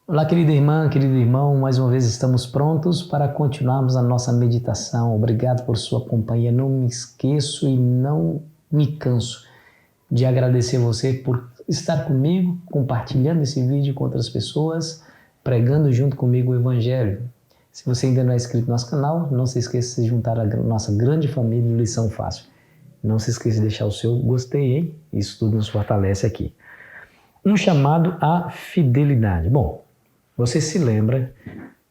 Olá, querida irmã, querido irmão, mais uma vez estamos prontos para continuarmos a nossa meditação. Obrigado por sua companhia. Não me esqueço e não me canso de agradecer você por estar comigo, compartilhando esse vídeo com outras pessoas, pregando junto comigo o Evangelho. Se você ainda não é inscrito no nosso canal, não se esqueça de se juntar à nossa grande família de Lição Fácil. Não se esqueça de deixar o seu gostei, hein? Isso tudo nos fortalece aqui. Um chamado à fidelidade. Bom, você se lembra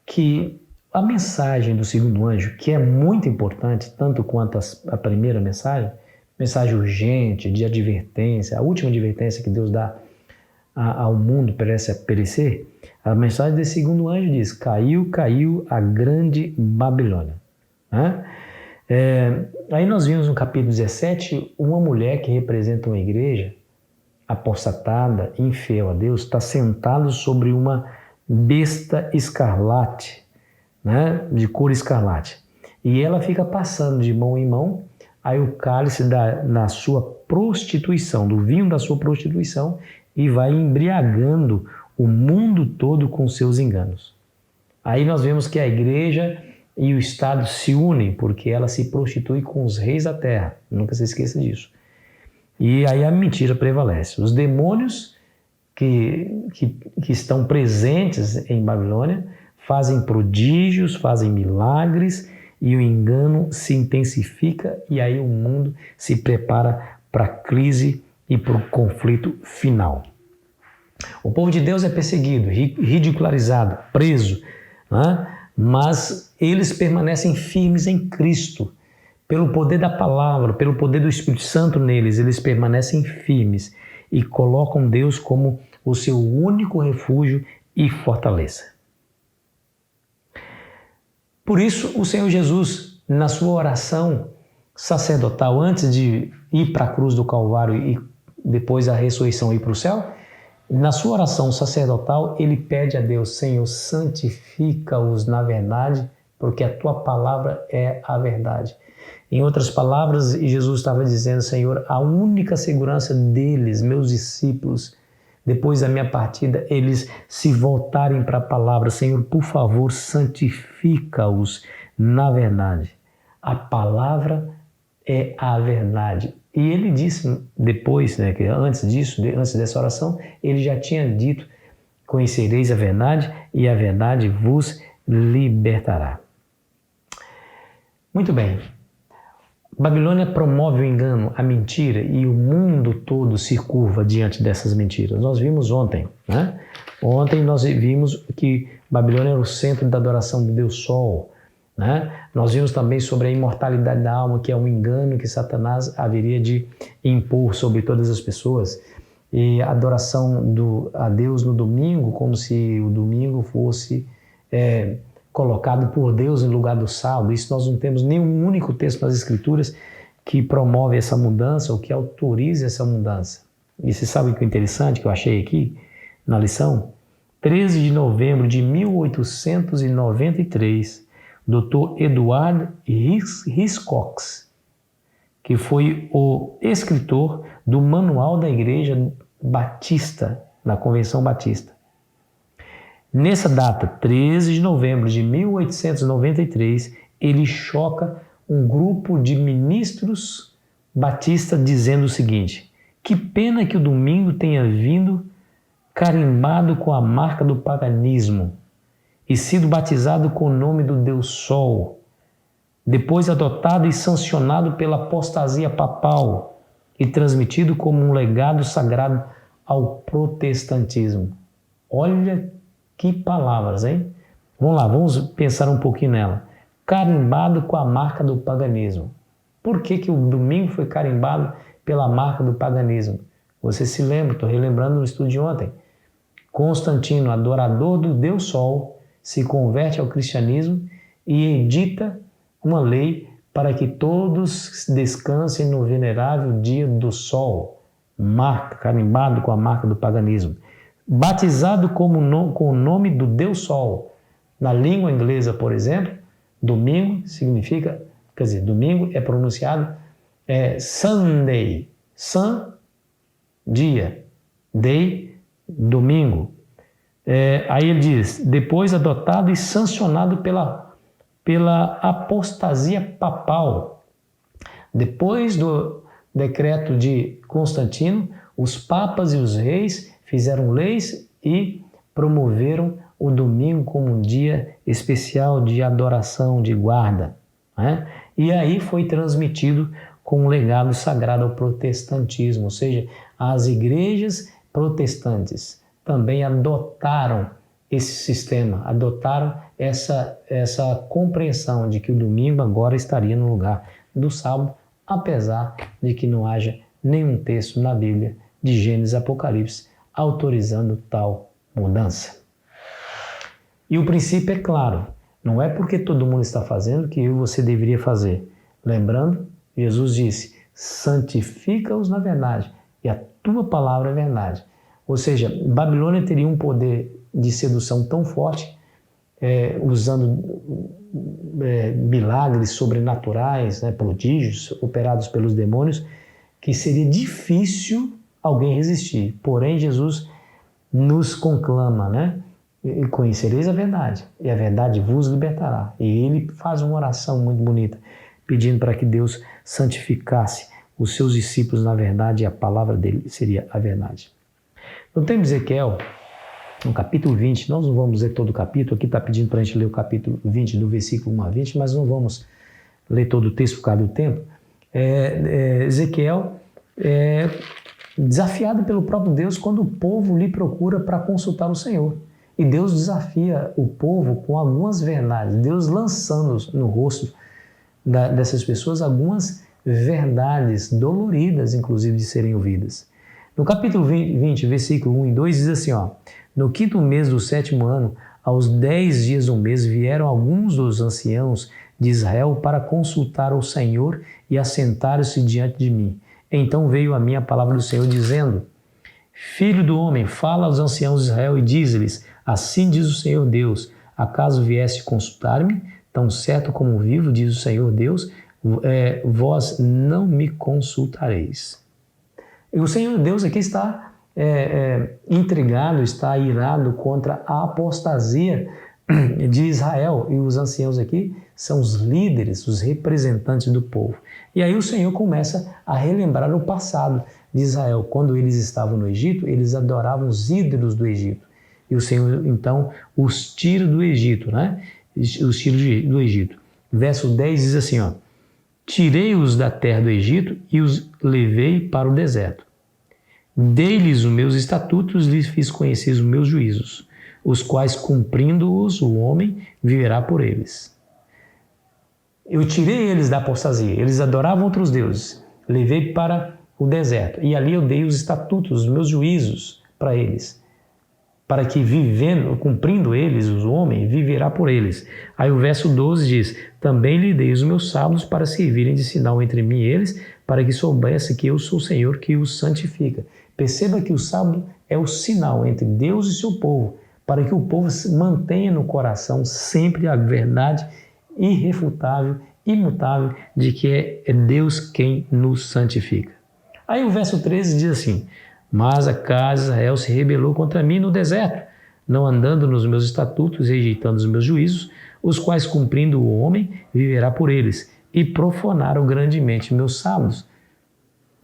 que a mensagem do segundo anjo, que é muito importante, tanto quanto a primeira mensagem urgente, de advertência, a última advertência que Deus dá ao mundo parece perecer, a mensagem desse segundo anjo diz: caiu a grande Babilônia. Aí nós vimos no capítulo 17 uma mulher que representa uma igreja apostatada, infiel a Deus, está sentada sobre uma besta escarlate, de cor escarlate. E ela fica passando de mão em mão, aí o cálice na sua prostituição, do vinho da sua prostituição, e vai embriagando o mundo todo com seus enganos. Aí nós vemos que a igreja e o Estado se unem, porque ela se prostitui com os reis da terra. Nunca se esqueça disso. E aí a mentira prevalece. Os demônios que estão presentes em Babilônia fazem prodígios, fazem milagres, e o engano se intensifica, e aí o mundo se prepara para a crise e para o conflito final. O povo de Deus é perseguido, ridicularizado, preso, mas eles permanecem firmes em Cristo. Pelo poder da palavra, pelo poder do Espírito Santo neles, eles permanecem firmes e colocam Deus como o seu único refúgio e fortaleza. Por isso, o Senhor Jesus, na sua oração sacerdotal, antes de ir para a cruz do Calvário e depois a ressurreição ir para o céu, na sua oração sacerdotal, ele pede a Deus: Senhor, santifica-os na verdade, porque a tua palavra é a verdade. Em outras palavras, Jesus estava dizendo: Senhor, a única segurança deles, meus discípulos, depois da minha partida, eles se voltarem para a palavra. Senhor, por favor, santifica-os na verdade. A palavra é a verdade. E ele disse depois, que antes dessa oração, ele já tinha dito: conhecereis a verdade e a verdade vos libertará. Muito bem. Babilônia promove o engano, a mentira, e o mundo todo se curva diante dessas mentiras. Nós vimos ontem, Ontem nós vimos que Babilônia era o centro da adoração do Deus Sol, Nós vimos também sobre a imortalidade da alma, que é um engano que Satanás haveria de impor sobre todas as pessoas, e a adoração a Deus no domingo, como se o domingo fosse colocado por Deus em lugar do sábado. Isso nós não temos nenhum único texto nas Escrituras que promove essa mudança ou que autorize essa mudança. E você sabe o que é interessante que eu achei aqui na lição? 13 de novembro de 1893, Dr. Edward Hiscox, que foi o escritor do Manual da Igreja Batista, na Convenção Batista. Nessa data, 13 de novembro de 1893, ele choca um grupo de ministros batistas dizendo o seguinte: que pena que o domingo tenha vindo carimbado com a marca do paganismo e sido batizado com o nome do Deus Sol, depois adotado e sancionado pela apostasia papal e transmitido como um legado sagrado ao protestantismo. Olha que palavras, hein? Vamos lá, vamos pensar um pouquinho nela. Carimbado com a marca do paganismo. Por que o domingo foi carimbado pela marca do paganismo? Você se lembra, estou relembrando no estudo de ontem. Constantino, adorador do Deus Sol, se converte ao cristianismo e edita uma lei para que todos descansem no venerável dia do Sol. Carimbado com a marca do paganismo. Batizado com o nome do Deus Sol. Na língua inglesa, por exemplo, domingo significa, domingo é pronunciado Sunday. Sun, dia. Day, domingo. Aí ele diz, depois adotado e sancionado pela apostasia papal. Depois do decreto de Constantino, os papas e os reis fizeram leis e promoveram o domingo como um dia especial de adoração, de guarda, né? E aí foi transmitido com um legado sagrado ao protestantismo, ou seja, as igrejas protestantes também adotaram esse sistema, adotaram essa compreensão de que o domingo agora estaria no lugar do sábado, apesar de que não haja nenhum texto na Bíblia de Gênesis e Apocalipse autorizando tal mudança. E o princípio é claro, não é porque todo mundo está fazendo que eu e você deveria fazer. Lembrando, Jesus disse, santifica-os na verdade, e a tua palavra é verdade. Ou seja, Babilônia teria um poder de sedução tão forte, usando milagres sobrenaturais, né, prodígios operados pelos demônios, que seria difícil alguém resistir. Porém, Jesus nos conclama, né? E conhecereis a verdade, e a verdade vos libertará. E ele faz uma oração muito bonita, pedindo para que Deus santificasse os seus discípulos na verdade, e a palavra dele seria a verdade. No tempo de Ezequiel, no capítulo 20, nós não vamos ler todo o capítulo, aqui está pedindo para a gente ler o capítulo 20, do versículo 1 a 20, mas não vamos ler todo o texto por causa do tempo. Ezequiel é desafiado pelo próprio Deus quando o povo lhe procura para consultar o Senhor. E Deus desafia o povo com algumas verdades, Deus lançando no rosto dessas pessoas algumas verdades doloridas, inclusive, de serem ouvidas. No capítulo 20, versículo 1 e 2, diz assim, no 5º mês do 7º ano, aos 10 dias do mês, vieram alguns dos anciãos de Israel para consultar o Senhor e assentaram-se diante de mim. Então veio a mim a palavra do Senhor, dizendo, Filho do homem, fala aos anciãos de Israel e diz-lhes, assim diz o Senhor Deus, acaso viesse consultar-me, tão certo como vivo, diz o Senhor Deus, vós não me consultareis. E o Senhor Deus aqui está intrigado, está irado contra a apostasia de Israel. E os anciãos aqui são os líderes, os representantes do povo. E aí o Senhor começa a relembrar o passado de Israel. Quando eles estavam no Egito, eles adoravam os ídolos do Egito. E o Senhor, então, os tira do Egito, né? Os tira do Egito. Verso 10 diz assim, tirei-os da terra do Egito e os levei para o deserto. Dei-lhes os meus estatutos, lhes fiz conhecer os meus juízos, os quais, cumprindo-os, o homem viverá por eles. Eu tirei eles da apostasia, eles adoravam outros deuses, levei para o deserto, e ali eu dei os estatutos, os meus juízos para eles, para que cumprindo eles, o homem viverá por eles. Aí o verso 12 diz, também lhe dei os meus sábados para servirem de sinal entre mim e eles, para que soubesse que eu sou o Senhor que os santifica. Perceba que o sábado é o sinal entre Deus e seu povo, para que o povo mantenha no coração sempre a verdade irrefutável, imutável, de que é Deus quem nos santifica. Aí o verso 13 diz assim, mas a casa de Israel se rebelou contra mim no deserto, não andando nos meus estatutos, rejeitando os meus juízos, os quais, cumprindo o homem, viverá por eles, e profanaram grandemente meus sábados.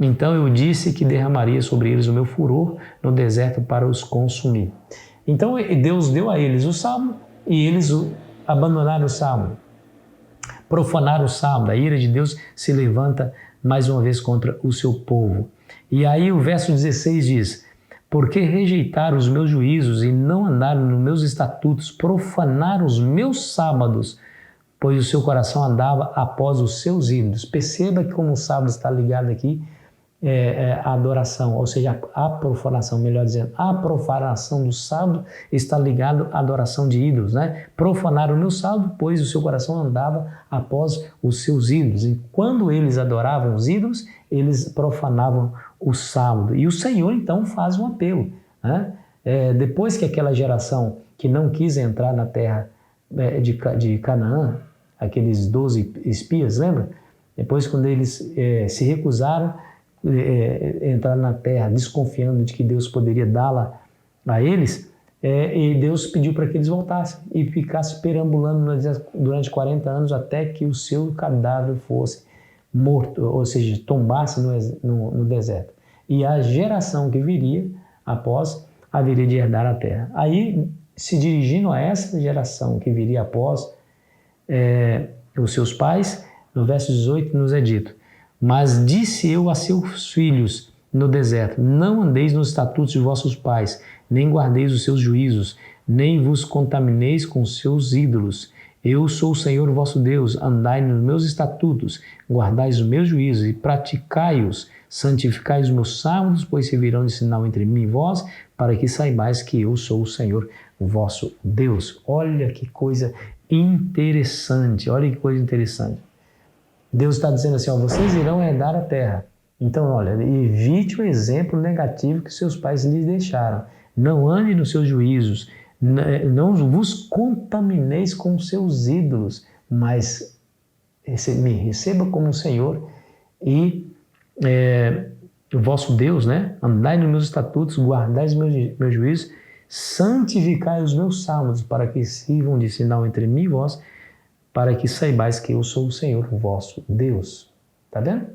Então eu disse que derramaria sobre eles o meu furor no deserto para os consumir. Então Deus deu a eles o sábado e eles abandonaram o sábado. Profanaram o sábado. A ira de Deus se levanta mais uma vez contra o seu povo. E aí o verso 16 diz, porque rejeitaram os meus juízos e não andaram nos meus estatutos, profanaram os meus sábados, pois o seu coração andava após os seus ídolos. Perceba que como o sábado está ligado aqui, a adoração, ou seja, a profanação, melhor dizendo, a profanação do sábado está ligado à adoração de ídolos, né? Profanaram o meu sábado, pois o seu coração andava após os seus ídolos. E quando eles adoravam os ídolos, eles profanavam o sábado. E o Senhor, então, faz um apelo, né? Depois que aquela geração que não quis entrar na terra de Canaã, aqueles 12 espias, lembra? Depois, quando eles se recusaram entrar na terra, desconfiando de que Deus poderia dá-la a eles, e Deus pediu para que eles voltassem e ficassem perambulando no deserto durante 40 anos até que o seu cadáver fosse morto, ou seja, tombasse no deserto. E a geração que viria após haveria de herdar a terra. Aí, se dirigindo a essa geração que viria após os seus pais, no verso 18 nos é dito: mas disse eu a seus filhos no deserto: não andeis nos estatutos de vossos pais, nem guardeis os seus juízos, nem vos contamineis com seus ídolos. Eu sou o Senhor vosso Deus, andai nos meus estatutos, guardais os meus juízos e praticai-os, santificai os meus sábados, pois servirão de sinal entre mim e vós, para que saibais que eu sou o Senhor vosso Deus. Olha que coisa interessante, olha que coisa interessante. Deus está dizendo assim, vocês irão herdar a terra. Então, olha, evite o exemplo negativo que seus pais lhes deixaram. Não ande nos seus juízos, não vos contamineis com seus ídolos, mas me receba como Senhor e o vosso Deus, né? Andai nos meus estatutos, guardai os meus juízos, santificai os meus sábados, para que sirvam de sinal entre mim e vós, para que saibais que eu sou o Senhor vosso Deus. Tá vendo?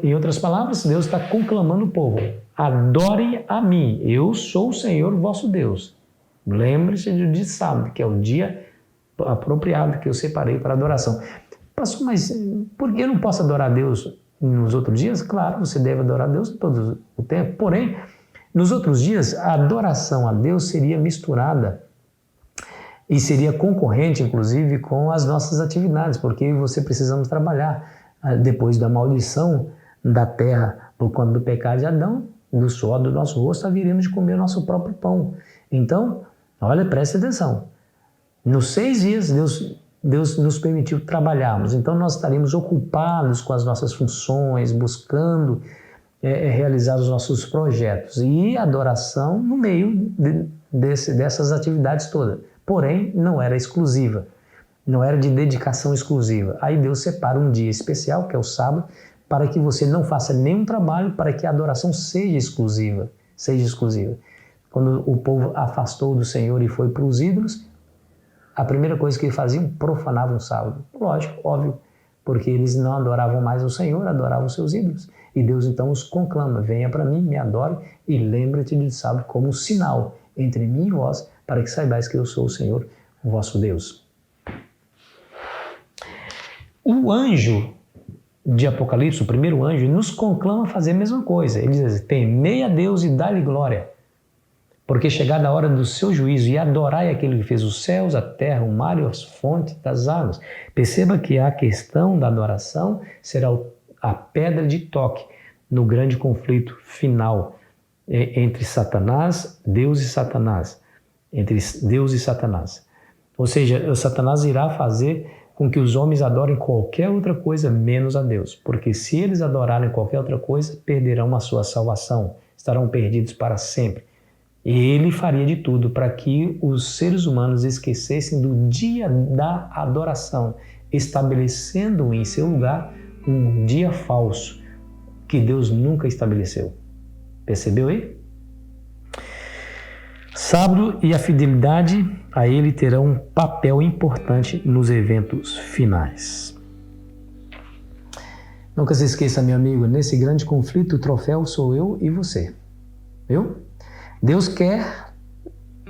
Em outras palavras, Deus está conclamando o povo: adorem a mim, eu sou o Senhor vosso Deus. Lembre-se do dia de sábado, que é o dia apropriado que eu separei para adoração. Pastor, mas por que eu não posso adorar a Deus nos outros dias? Claro, você deve adorar a Deus todo o tempo, porém, nos outros dias, a adoração a Deus seria misturada e seria concorrente, inclusive, com as nossas atividades, porque eu e você precisamos trabalhar. Depois da maldição da terra, por conta do pecado de Adão, do suor do nosso rosto, haveríamos de comer o nosso próprio pão. Então, olha, preste atenção. Nos 6 dias, Deus nos permitiu trabalharmos. Então, nós estaríamos ocupados com as nossas funções, buscando realizar os nossos projetos. E adoração no meio dessas atividades todas. Porém, não era exclusiva. Não era de dedicação exclusiva. Aí Deus separa um dia especial, que é o sábado, para que você não faça nenhum trabalho, para que a adoração seja exclusiva. Quando o povo afastou do Senhor e foi para os ídolos, a primeira coisa que eles faziam, profanavam o sábado. Lógico, óbvio, porque eles não adoravam mais o Senhor, adoravam os seus ídolos. E Deus então os conclama: venha para mim, me adore e lembre-te de sábado como um sinal entre mim e vós, para que saibais que eu sou o Senhor, o vosso Deus. O anjo de Apocalipse, o primeiro anjo, nos conclama a fazer a mesma coisa. Ele diz assim: temei a Deus e dá-lhe glória, porque chegada a hora do seu juízo, e adorai aquele que fez os céus, a terra, o mar e as fontes das águas. Perceba que a questão da adoração será a pedra de toque no grande conflito final entre Satanás, Deus e Satanás. Entre Deus e Satanás. Ou seja, Satanás irá fazer com que os homens adorem qualquer outra coisa menos a Deus, porque se eles adorarem qualquer outra coisa, perderão a sua salvação, estarão perdidos para sempre. E ele faria de tudo para que os seres humanos esquecessem do dia da adoração, estabelecendo em seu lugar um dia falso que Deus nunca estabeleceu. Percebeu aí? Sábado e a fidelidade a ele terão um papel importante nos eventos finais. Nunca se esqueça, meu amigo, nesse grande conflito o troféu sou eu e você. Viu? Deus quer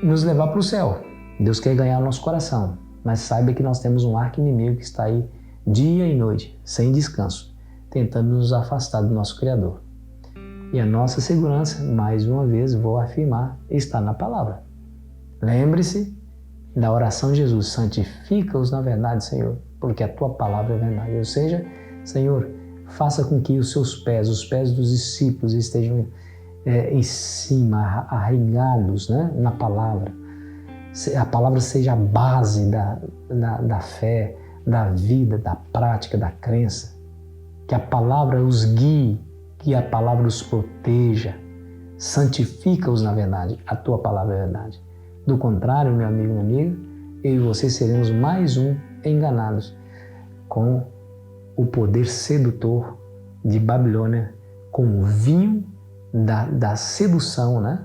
nos levar para o céu. Deus quer ganhar o nosso coração. Mas saiba que nós temos um arqui-inimigo que está aí dia e noite, sem descanso, tentando nos afastar do nosso Criador. E a nossa segurança, mais uma vez, vou afirmar, está na palavra. Lembre-se da oração de Jesus: santifica-os na verdade, Senhor, porque a tua palavra é verdade. Ou seja, Senhor, faça com que os seus pés, os pés dos discípulos estejam em cima, arraigados, né, na palavra. A palavra seja a base da fé, da vida, da prática, da crença. Que a palavra os guie, que a palavra os proteja. Santifica-os na verdade, a tua palavra é verdade. Do contrário, meu amigo e minha amiga, eu e você seremos mais enganados com o poder sedutor de Babilônia, com o vinho da sedução, né?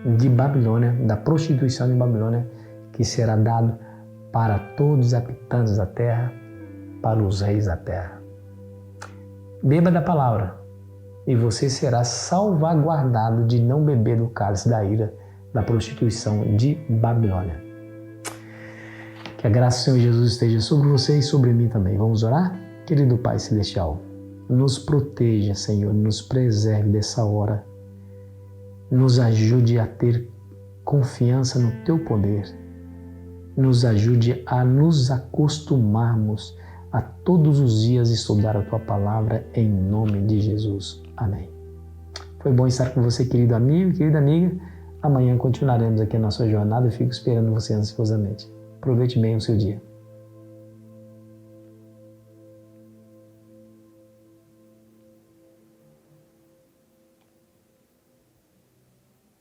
de Babilônia, da prostituição de Babilônia, que será dado para todos os habitantes da terra, para os reis da terra. Beba da palavra e você será salvaguardado de não beber do cálice da ira, da prostituição de Babilônia. Que a graça do Senhor Jesus esteja sobre você e sobre mim também. Vamos orar? Querido Pai Celestial, nos proteja, Senhor, nos preserve dessa hora. Nos ajude a ter confiança no Teu poder. Nos ajude a nos acostumarmos a todos os dias estudar a Tua Palavra em nome de Jesus. Amém. Foi bom estar com você, querido amigo e querida amiga. Amanhã continuaremos aqui a nossa jornada e fico esperando você ansiosamente. Aproveite bem o seu dia.